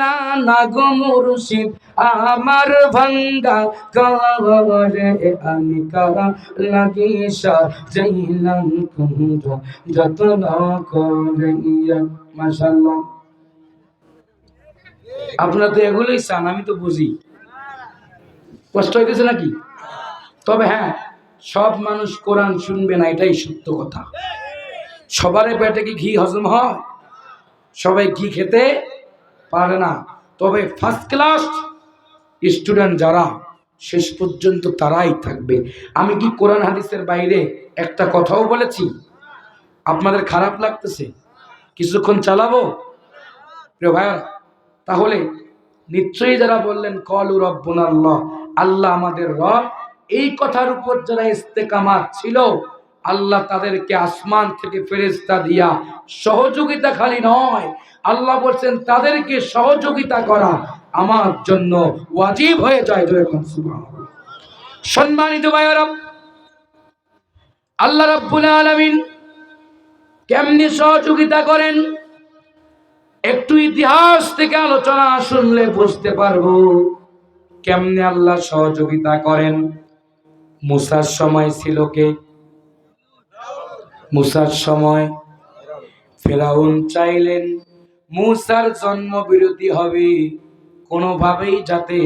পারলা না গো মুর্শিদ আমার ভাঙ্গা ঘরে, আমি কারা লাগিসা যাইলাম কুঞ্জ যতন করিয়া। মাশাআল্লাহ, আপনারা তো এগুলোই চান, আমি তো বুঝি। কষ্ট হইতেছে নাকি? তবে হ্যাঁ, সব মানুষ কোরআন শুনবে না, এটাই সত্য কথা। সবার পেটে কি ঘি হজম হয়? সবাই ঘি খেতে পারে না। তবে ফার্স্ট ক্লাস স্টুডেন্ট যারা, শেষ পর্যন্ত তারাই থাকবে। আমি কি কোরআন হাদিসের বাইরে একটা কথাও বলেছি? আপনাদের খারাপ লাগতেছে? কিছুক্ষণ চালাবো প্রিয় ভাইয়া? তাহলে নিশ্চয়ই যারা বললেন কলু রব্বুনা আল্লাহ, আল্লাহ আমাদের রব, এই কথার উপর যারা ইস্তেকামাত ছিল, আল্লাহ তাদেরকে আসমান থেকে ফেরেশতা দিয়া সহযোগিতা খালি নয়, আল্লাহ বলছেন তাদেরকে সহযোগিতা করা আমার জন্য ওয়াজিব হয়ে যায়। সুবহানাল্লাহ। সম্মানিত ভাইরা, আল্লাহ রাব্বুল আলামিন কেমনি সহযোগিতা করেন একটু ইতিহাস থেকে আলোচনা শুনলে বুঝতে পারবো কেমনে আল্লাহ সহযোগিতা করেন। মুসার সময় ছিল কে? মুসার সময় ফেরাউন চাইলেন মুসার জন্ম বিরতি হবে, কোনোভাবেই যাতে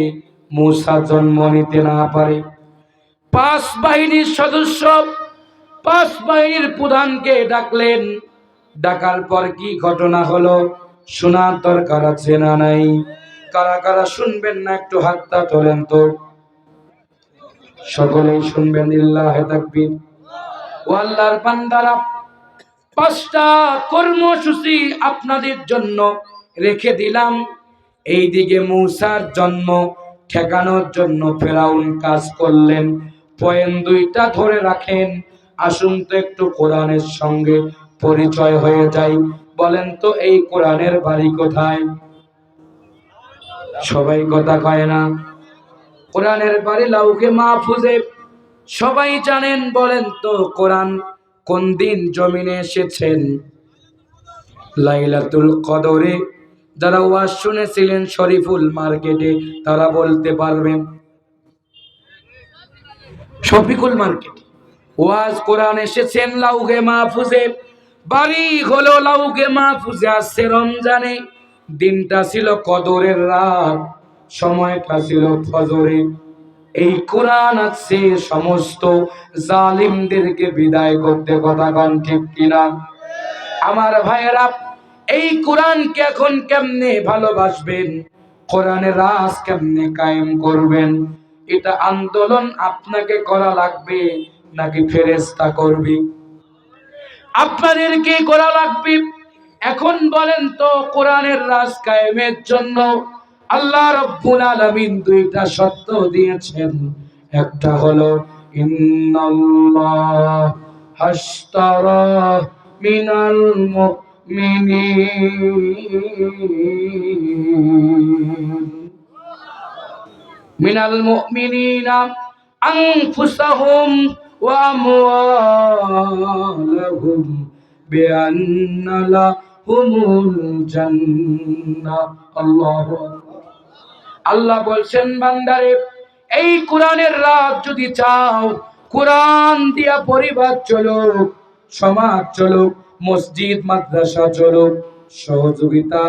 মুসা জন্ম নিতে না পারে। 5 বাহিনীর সদস্য, 5 বাহিনীর প্রধানকে ডাকলেন। ডাকার পর কি ঘটনা হলো শোনার দরকার আছে না নাই? কারা কারা শুনবেন না একটু হাতটা তোলেন তো। সকলেই শুনবেন, লিল্লাহি তাকবীর। ও আল্লাহর বান্দারা, 5টা কর্মসূচি আপনাদের জন্য রেখে দিলাম। এইদিকে মূসার জন্ম ঠেকানোর জন্য ফেরাউন কাজ করলেন। পয়েন্ট 2টা ধরে রাখেন। আসুন তো একটু কোরআনের সঙ্গে পরিচয় হয়ে যায়। বলেন তো এই কোরআনের বাড়ি কোথায়? সবাই কথা কয় না। কোরআনের বাড়ি লাউহে মাহফুজে, সবাই জানেন। বলেন তো কোরআন কোন দিন জমিনে এসেছেন? লাইলাতুল কদরে। যারা ওয়াজ শুনেছিলেন শরীফুল মার্কেটে তারা বলতে পারবেন। শফিকুল মার্কেট ওয়াজ কোরআন এসেছেন লাউহে মাহফুজে, বাড়ি হলো লাউহে মাহফুজে। আসছে রমজানে, দিনটা ছিল কদরের রাত, সময়টা ছিল ফজরে। এই কোরআন আছে সমস্ত জালিমদেরকে বিদায় করতে। কথা কন ঠিক কিনা? আমার ভাইয়েরা, এই কোরআনকে এখন কেমনে ভালোবাসবেন, কোরআনের রাজ কেমনে কায়েম করবেন, এটা আন্দোলন আপনাকে করা লাগবে নাকি ফেরেশতা করবে? আপনাদেরকে করা লাগবে। এখন বলেন তো কোরআনের রাজ কায়েমের জন্য আল্লাহ রাব্বুল আলামিন 2টা শর্ত দিয়েছেন। একটা হলো ইন্নাল্লাহ হাশতারা মিনাল মুমিনিনা আনফুসাহুম ওয়া আমওয়ালাহুম বিআন্না লাহুমুল জান্নাহ। আল্লাহু আকবার। আল্লাহ বলছেন বান্দারে, এই কোরআনের রাজ যদি চাও, কোরআন দিয়া পরিবার চলুক, সমাজ চলুক, মসজিদ মাদ্রাসা চলুক, সহযোগিতা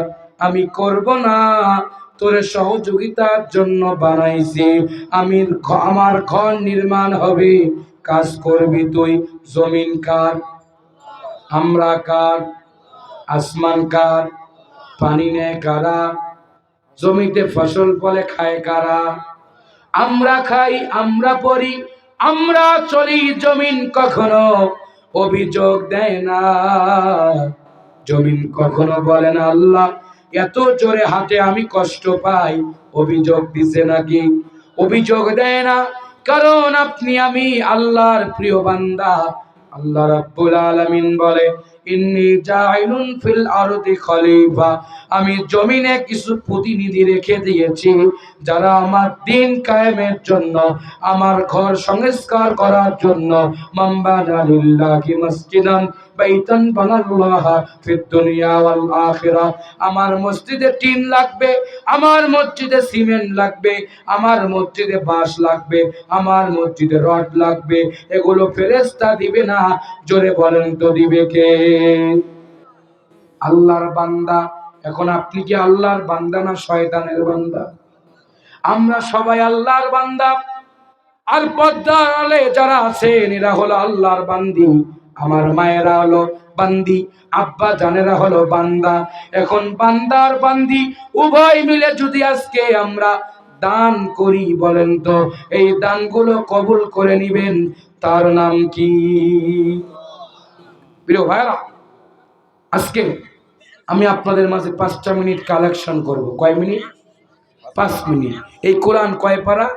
আমি করব না। তোরে সহযোগিতার জন্য বানাইছি আমি। আমার ঘর নির্মাণ হবে, কাজ করবি তুই। জমিন কার? আমরা কার? আসমান কার? পানি নেয় কারা? জমিতে ফসল ফলে খায় কারা? আমরা খাই, আমরা পড়ি, আমরা চলি। জমিন কখনো অভিযোগ দেয় না। জমিন কখনো বলে না আল্লাহ এত জোরে হাঁটে আমি কষ্ট পাই, অভিযোগ দিছে নাকি? অভিযোগ দেয় না, কারণ আপনি আমি আল্লাহর প্রিয় বান্দা। আল্লাহ রাব্বুল আলামিন বলে ইন্নী জাইলুন ফিল আরদি খলিফা, আমি জমিনে কিছু প্রতিনিধি রেখে দিয়েছি যারা আমার দ্বীন কায়েমের জন্য, আমার ঘর সংস্কার করার জন্য। মান বানা লিল্লাহি মসজিদান বাইতান বানাল্লাহা ফিদ দুনিয়া ওয়াল আখিরাহ। আমার মসজিদে টিন লাগবে, আমার মসজিদে সিমেন্ট লাগবে, আমার মসজিদে বাঁশ লাগবে, আমার মসজিদে রড লাগবে, এগুলো ফেরেশতা দিবে না। জোরে বলেন তো দিবে কে? আল্লাহর বান্দা। এখন আপনি কি আল্লাহর বান্দা না শয়তানের বান্দা? আমরা সবাই আল্লাহর বান্দা। আর পর্দার আলে যারা আছেন এরা হলো আল্লাহর বান্দি। আমার মায়েরা হলো বান্দি, আব্বা জানেরা হলো বান্দা। এখন বান্দার বান্দি উভয় মিলে যদি আজকে আমরা দান করি, বলেন তো এই দানগুলো কবুল করে নিবেন তার নাম কি? প্রিয় ভাইরা, আজকে আমি আপনাদের মাঝে 5টা মিনিট কালেকশন করব। কয় মিনিট? 5 মিনিট। এই কোরআন কয় পারা?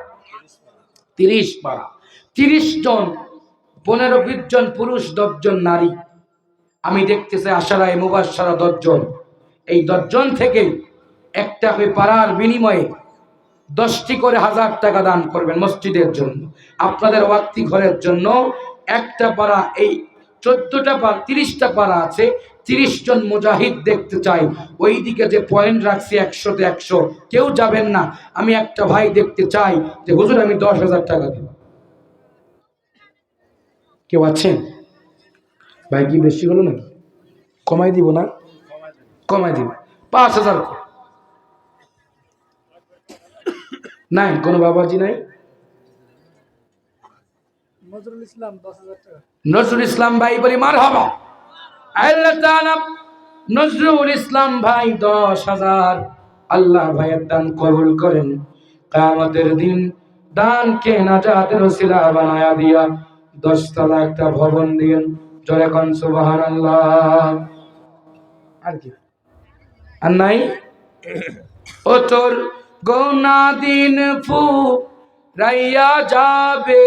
30 পারা। 30 জন, 15-20 জন পুরুষ, 10 জন নারী। আমি দেখতে চাই আশারায়ে মুবাশশারা 10 জন। এই 10 জন থেকে একটা করে পারার বিনিময়ে 10টি করে 1000 টাকা দান করবেন মসজিদের জন্য, আপনাদের ওয়াক্তি ঘরের জন্য। একটা পারা, এই 14টা পারা, 30টা পারা আছে। 30 জন মুজাহিদ দেখতে চাই। ওইদিকে যে পয়েন্ট রাখছি 100তে 100, কেউ যাবেন না। আমি একটা ভাই দেখতে চাই যে হুজুর আমি 10,000 টাকা দিব। কেউ আছেন? ভাই কি বেশি হলো নাকি? কমাই দিব না? কমাই দিব 5,000 করে। নাই কোনো বাবাজি নাই? নজরুল ইসলাম 10,000 টাকা। নজরুল ইসলাম ভাই বলি মারহাবা। আল্লাহ তাআলা নজরুল ইসলাম ভাই 10,000। আল্লাহ ভাইয়ের দান কবুল করেন। কিয়ামতের দিন দানকে নাজাতের ওসিলা বানায়া দিয়া 10 তলা একটা ভবন দিয়েন। জোরে কোন সুবহানাল্লাহ। আর কি? আর নাই? ও তোর গোনা দিন ফু রাইয়া যাবে,